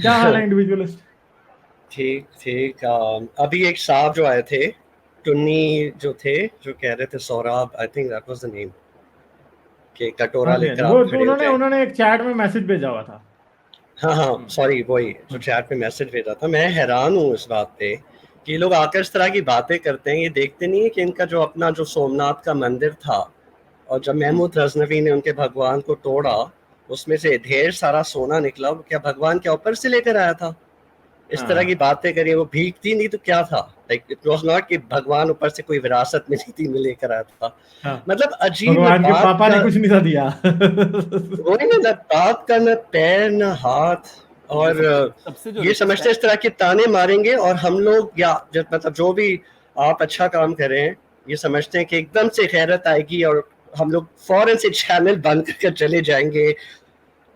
क्या हाल है इंडिविजुअलिस्ट? ठीक ठीक। अभी एक साहब जो आए थे, टुन्नी जो थे, जो कह रहे थे Saurabh, I think that was the name, कि हाँ कटोरा जी, हाँ जी, लेकर वो आप तो खड़े हो उन्होंने जाए। उन्होंने एक चैट में मैसेज भेजा हुआ था। हाँ हाँ, सॉरी, वही जो हाँ। चैट पे मैसेज भेजा था। मैं हैरान हूँ इस बात पे कि ये लोग आकर इस तरह की बातें करते हैं। ये देखते नहीं है कि इनका जो अपना जो सोमनाथ का मंदिर था, और जब महमूद गजनवी ने उनके भगवान को तोड़ा, उसमें से ढेर सारा सोना निकला। वो क्या भगवान क्या ऊपर से लेकर आया था? इस तरह की हाँ, बातें करिए। वो भीख थी नहीं तो क्या था? लाइक इट वाज नॉट कि भगवान ऊपर से कोई विरासत मिली थी, में लेकर आया था। हाँ, मतलब अजीब न भगवान के बात पापा ने का, कुछ नहीं था दिया। वही ना, न बात का न पैर न हाथ। जो और सबसे जो ये richest समझते है, इस तरह के ताने मारेंगे, और हम लोग या मतलब जो भी आप अच्छा काम कर रहे हैं, ये समझते हैं कि एकदम से खैरत आएगी और हम लोग फौरन से चैनल बंद करके चले जाएंगे।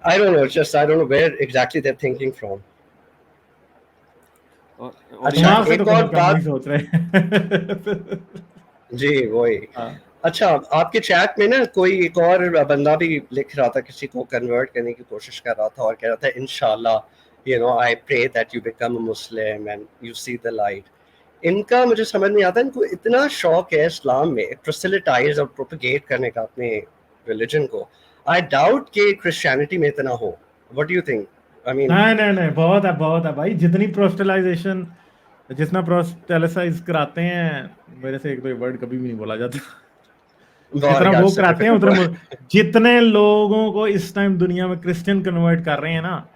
I don't know, just I don't know where exactly they are thinking from. और ये अच्छा, दिमाग से तो एक कम और से कम वही बात। सोच रहे। जी वही। हाँ, अच्छा, आपके चैट में ना कोई एक और बंदा भी लिख रहा था, किसी को कन्वर्ट करने की कोशिश कर रहा था और कह रहा था इंशाल्लाह, you know, I pray that you become a Muslim and you see the light. इनका मुझे समझ नहीं आता, इनको इतना शौक है इस्लाम में प्रोसेलिटाइज और प्रोपेगेट करने का अपने रिलीजन को। आई डाउट कि क्रिश्चियनिटी में इतना हो। What do you think? I mean, नहीं नहीं नहीं, बहुत है भाई। जितनी प्रोस्टेलाइजेशन, जितना प्रोस्टेलाइज कराते हैं, मेरे से एक दो वर्ड कभी भी नहीं बोला जाता। जितना वो इट्स अ कराते हैं डिफिकल्ट उतना वर्ड। जितने लोगों को इस टाइम दुनिया में क्रिश्चियन कन्वर्ट कर रहे हैं ना,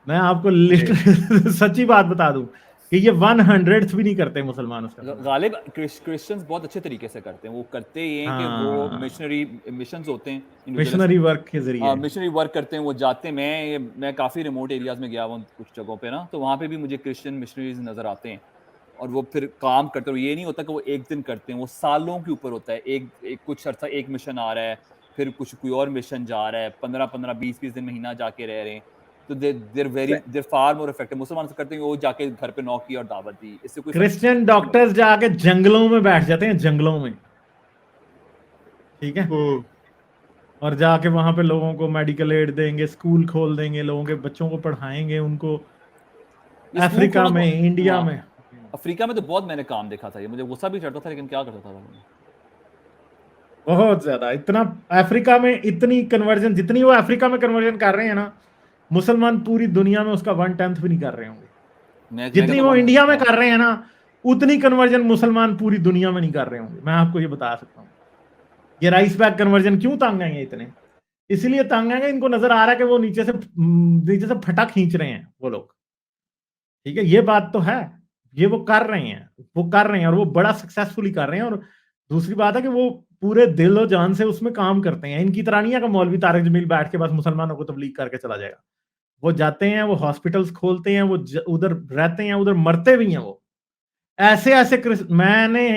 मैं आपको जी लिटरली सच्ची बात बता दूं कि ये 100th भी नहीं करते मुसलमान उसका कन्वर्ट। गालिब क्रिश्चियंस बहुत अच्छे तरीके से करते हैं। वो करते ये हैं कि वो हाँ, मिशनरी मिशंस होते हैं, इंडिविजुअलिस्ट मिशनरी वर्क के जरिए। मिशनरी वर्क करते हैं। वो जाते हैं, मैं काफ़ी रिमोट एरियाज में गया हूँ कुछ जगहों पे ना, तो वहाँ पे भी मुझे क्रिश्चियन मिशनरीज नज़र आते हैं। और वो फिर काम करते हैं। ये नहीं होता कि वो एक दिन करते हैं, वो सालों के ऊपर होता है। एक कुछ अर्सा एक मिशन आ रहा है, फिर कुछ कोई और मिशन जा रहा है, 15-15 20-20 दिन महीना जाके रह रहे हैं। तो देर फार मोर इफेक्टिव। मुसलमान से करते हैं वो जाके घर पे नौक की और दावत दी, इससे कोई फर्क क्रिश्चियन नहीं पड़ता। डॉक्टर्स जाके जंगलों में बैठ जाते हैं, जंगलों में। ठीक है। हम्म। और जाके वहां पे लोगों को मेडिकल एड देंगे, स्कूल खोल देंगे, लोगों के बच्चों को पढ़ाएंगे उनको। ये स्कूल अफ्रीका खोलना तो, में, इंडिया हाँ, में। अफ्रीका में तो बहुत मैंने काम देखा था। ये मुझे गुस्सा भी चढ़ता था, लेकिन क्या करता था मैं। बहुत ज्यादा। इतना अफ्रीका में इतनी कन्वर्जन, जितनी वो अफ्रीका में कन्वर्जन कर रहे हैं ना, मुसलमान पूरी दुनिया में उसका 1/10 भी नहीं कर रहे होंगे। मैं जितनी कहता वो हूँ, इंडिया में हाँ, कर रहे हैं ना, उतनी कन्वर्जन मुसलमान पूरी दुनिया में नहीं कर रहे होंगे। मैं आपको ये बता सकता हूँ। ये राइस बैग कन्वर्जन क्यों तंग आएंगे इतने? इसलिए तंग आएंगे, इनको नजर आ रहा है कि वो नीचे से फटा खींच रहे हैं वो लोग। ठीक है, ये बात तो है। ये वो कर रहे हैं, वो कर रहे हैं, और वो बड़ा सक्सेसफुली कर रहे हैं। और दूसरी बात है कि वो पूरे दिल और जान से उसमें काम करते हैं। इनकी तरह नहीं है कि मौलवी तारिक जमील बैठ के बस मुसलमानों को तबलीग करके चला जाएगा। वो जाते हैं, वो हॉस्पिटल्स खोलते हैं, वो उधर रहते हैं, उधर मरते भी हैं वो। ऐसे ऐसे मैंने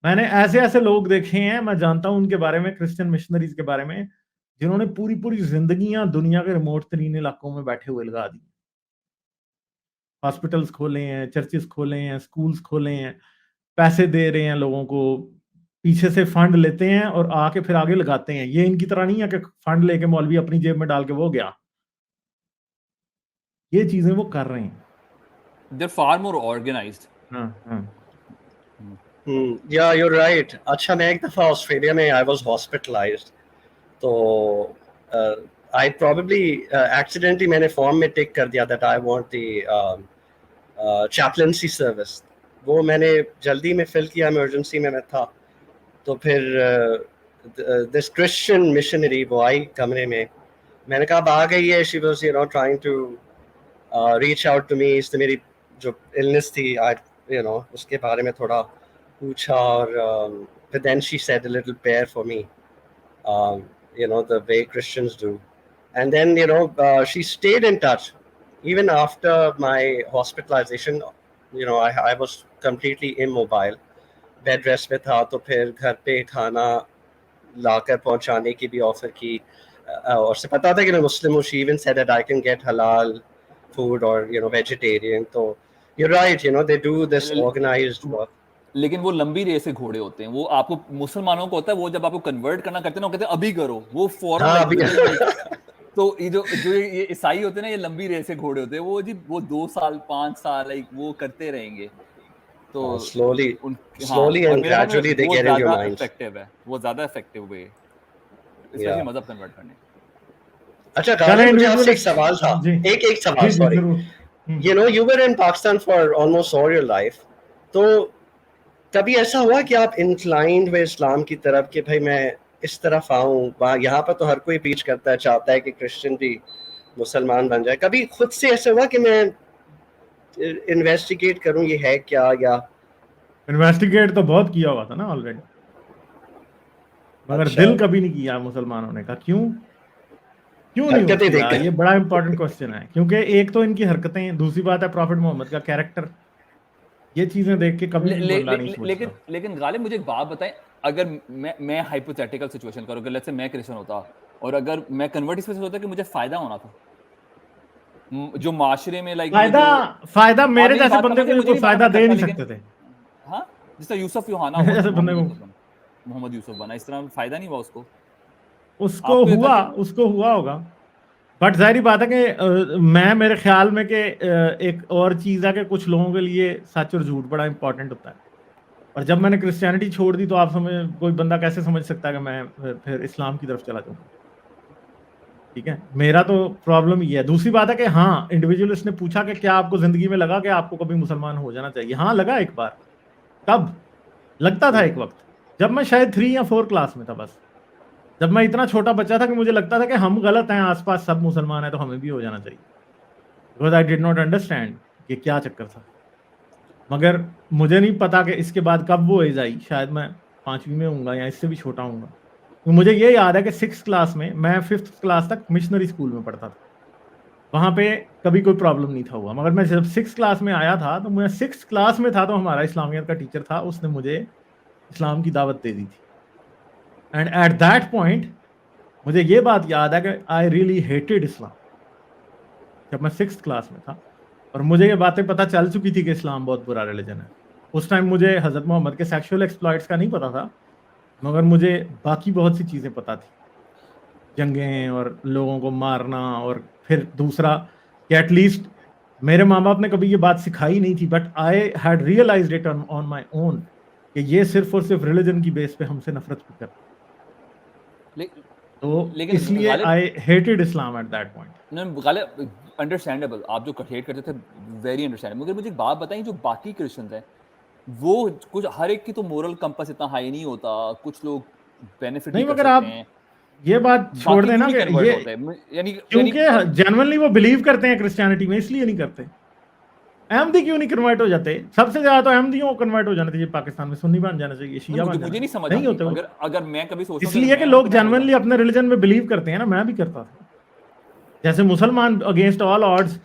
मैंने ऐसे ऐसे लोग देखे हैं, मैं जानता हूं उनके बारे में, क्रिश्चियन मिशनरीज के बारे में, जिन्होंने पूरी पूरी जिंदगियां दुनिया के रिमोट तरीन इलाकों में बैठे हुए लगा दी। हॉस्पिटल्स खोले हैं, चर्चेस खोले हैं, स्कूल्स खोले हैं, पैसे दे रहे हैं लोगों को, पीछे से फंड लेते हैं और आके फिर आगे लगाते हैं। ये इनकी तरह नहीं है कि फंड लेके मौलवी अपनी जेब में डाल के वो गया। ये चीजें वो कर रहे हैं। देर फार मोर ऑर्गेनाइज्ड। हाँ हाँ। या you're right। अच्छा, मैं एक दफ़ा ऑस्ट्रेलिया में आई वाज हॉस्पिटलाइज्ड। तो आई प्रॉब्ली एक्सीडेंटली मैंने फॉर्म में टिक कर दिया that I want the chaplaincy service. वो मैंने जल्दी में फिल किया, इमरजेंसी में मैं था। तो फिर दिस क्रिश्चियन मिशनरी वो आई कमरे में। मैंने कहा अब आ गई है। She was you know trying to reach out to me. इसने मेरी जो इलनेस थी, आई यू नो, उसके बारे में थोड़ा पूछा। और फिर then she said a little prayer for me, you know, the way Christians do. And then, you know, she stayed in touch even after my hospitalization. You know, I was completely immobile, bed rest पे था। तो फिर घर पे खाना लाकर पहुंचाने की भी ऑफर की। और से पता था कि मैं मुस्लिम हूँ। She even said that I can get halal food और यू नो वेजिटेरियन। तो you right, you know, they do this organised work. लेकिन वो लंबी रेस के घोड़े होते हैं। वो आपको मुसलमानों को होता है, वो जब आपको कन्वर्ट करना करते हैं ना, वो कहते हैं अभी करो, वो फौरन हाँ लाइक अभी विद इन तो ये ईसाई होते हैं ना, ये लंबी रेस के घोड़े होते हैं, वो 2 साल 5 साल लाइक वो करते रहेंगे, तो slowly और and मेरा gradually they get into your minds. Effective है, वो ज्यादा इफेक्टिव वे स्पेशली Yeah. मजहब कन्वर्ट करने। अच्छा चलें, गालिब, मुझे आपसे individual- एक सवाल था, जी। एक सवाल, जी, सॉरी। जरूर। You know, you were in Pakistan for almost all your life. तो कभी ऐसा हुआ कि आप inclined हुए इस्लाम की तरफ कि भाई मैं इस तरफ आऊँ? यहाँ पर तो हर कोई प्रीच करता है, चाहता है कि क्रिश्चियन भी मुसलमान बन जाए। कभी खुद से ऐसा हुआ कि मैं इन्वेस्टिगेट करूँ ये है क्या? या इन्वेस्टिगेट तो बहुत किया हुआ था ना ऑलरेडी, मगर अच्छा। दिल कभी नहीं किया मुसलमान होने का। क्यों नहीं हरकतें किया? देखकर। ये बड़ा इंपॉर्टेंट क्वेश्चन है, क्योंकि एक तो इनकी हरकतें, दूसरी बात है प्रॉफिट मोहम्मद का कैरेक्टर। ये चीजें देख के कभी भी बंदा नहीं सोचता। लेकिन गालिब मुझे एक बात बताएं, अगर मैं हाइपोथेटिकल सिचुएशन करूँ, लेट्स से मैं क्रिश्चियन होता और अगर मैं कन्वर्ट इस वजह से होता कि मुझे फायदा होना था, जो माशरे में लाइक फायदा मेरे जैसे बंदे को कोई फायदा दे नहीं सकते थे। हाँ, जिस तरह यूसुफ यूहाना मेरे जैसे बंदे को मोहम्मद यूसुफ बना, इस तरह फायदा नहीं हुआ उसको हुआ होगा, बट जाहिर बात है कि मेरे ख्याल में कि एक और चीज़ है कि कुछ लोगों के लिए सच और झूठ बड़ा इंपॉर्टेंट होता है। और जब मैंने क्रिश्चियनिटी छोड़ दी तो आप कोई बंदा कैसे समझ सकता है कि मैं फिर इस्लाम की तरफ चला जाऊँगा? ठीक है, मेरा तो प्रॉब्लम ये है। दूसरी बात है कि हाँ, इंडिविजुअलिस्ट ने पूछा कि क्या आपको जिंदगी में लगा कि आपको कभी मुसलमान हो जाना चाहिए? हाँ, लगा एक बार। कब? लगता था एक वक्त जब मैं शायद 3 या 4 क्लास में था, बस जब मैं इतना छोटा बच्चा था कि मुझे लगता था कि हम गलत हैं, आसपास सब मुसलमान हैं तो हमें भी हो जाना चाहिए। Because I did not understand कि क्या चक्कर था। मगर मुझे नहीं पता कि इसके बाद कब वो एज आई, शायद मैं 5वीं में होऊंगा या इससे भी छोटा होऊंगा। तो मुझे ये याद है कि 6th क्लास में, मैं 5th क्लास तक मिशनरी स्कूल में पढ़ता था, वहाँ पे कभी कोई प्रॉब्लम नहीं था हुआ। मगर मैं जब 6th क्लास में आया था, तो मैं 6th क्लास में था, तो हमारा इस्लामियत का टीचर था, उसने मुझे इस्लाम की दावत दे दी थी। एंड एट दैट पॉइंट मुझे ये बात याद है कि आई रियली हेटेड इस्लाम, जब मैं 6th क्लास में था। और मुझे ये बातें पता चल चुकी थी कि इस्लाम बहुत बुरा रिलीजन है। उस टाइम मुझे हज़रत मोहम्मद के सेक्सुअल एक्सप्लॉइट्स का नहीं पता था, मगर मुझे बाकी बहुत सी चीज़ें पता थी, जंगें और लोगों को मारना। और फिर दूसरा कि एटलीस्ट मेरे माँ बाप ने कभी ये बात सिखाई नहीं थी, but I had realised it on my own कि ये सिर्फ और सिर्फ रिलीजन की बेस पे हमसे नफरत भी करते। तो इसलिए I hated Islam at that point. Understandable, आप जो हेट करते थे, वेरी अंडरस्टैंडेबल। मगर मुझे एक बात बताइए, जो बाकी क्रिश्चियंस हैं, वो कुछ, हर एक की तो मोरल कंपास इतना हाई नहीं होता, कुछ लोग बेनिफिट नहीं कर सकते हैं। ये बात छोड़ देना कि ये यानी क्योंकि जेन्युइनली वो बिलीव करते हैं क्रिश्चियनिटी में, इसलिए नहीं करते। अहमदी क्यों नहीं कन्वर्ट हो जाते? सबसे ज्यादा तो अहमदियों को कन्वर्ट हो जाना चाहिए पाकिस्तान में, सुन्नी बन जाना चाहिए, शिया बन जाना। मुझे नहीं समझ नहीं होते अगर मैं कभी सोचता हूं, इसलिए कि लोग जेन्युइनली अपने रिलीजन में बिलीव करते हैं ना। मैं भी करता था। जैसे मुसलमान अगेंस्ट ऑल ऑड्स,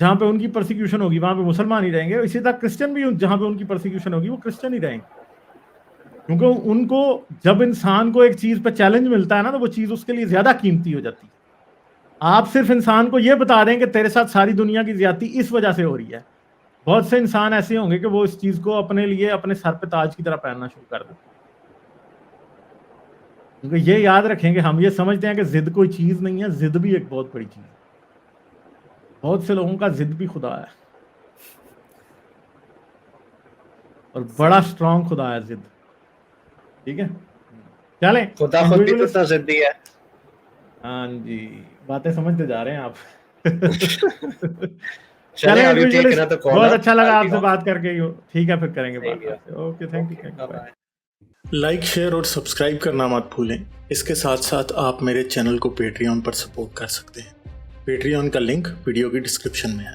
जहाँ पे उनकी परसिक्यूशन होगी वहां पे मुसलमान ही रहेंगे, इसी तरह क्रिश्चियन भी जहाँ पे उनकी परसिक्यूशन होगी वो क्रिश्चियन ही रहेंगे। क्योंकि उनको जब इंसान को एक चीज पे चैलेंज मिलता है ना, तो वो चीज उसके लिए ज्यादा कीमती हो जाती है। आप सिर्फ इंसान को ये बता दें कि तेरे साथ सारी दुनिया की ज्यादती इस वजह से हो रही है, बहुत से इंसान ऐसे होंगे कि वो इस चीज को अपने लिए अपने सर पे ताज की तरह पहनना शुरू कर दें। क्योंकि ये याद रखेंगे, हम ये समझते हैं कि जिद कोई चीज नहीं है, जिद भी एक बहुत बड़ी चीज है। बहुत से लोगों का जिद भी खुदा है, और बड़ा स्ट्रॉन्ग खुदा है जिद। ठीक है, चलें, खुदा खुद भी कितना जिद्दी है। हाँ जी, बातें समझते जा रहे हैं आप। चलें, अभी टेक करा तो कॉल। बहुत अच्छा लगा आपसे बात करके। ठीक है, फिर करेंगे बात। Okay, thank you. Like, share और सब्सक्राइब करना मत भूलें। इसके साथ साथ आप मेरे चैनल को पेट्रियन पर सपोर्ट कर सकते हैं। पेट्रियन का लिंक वीडियो की डिस्क्रिप्शन में है।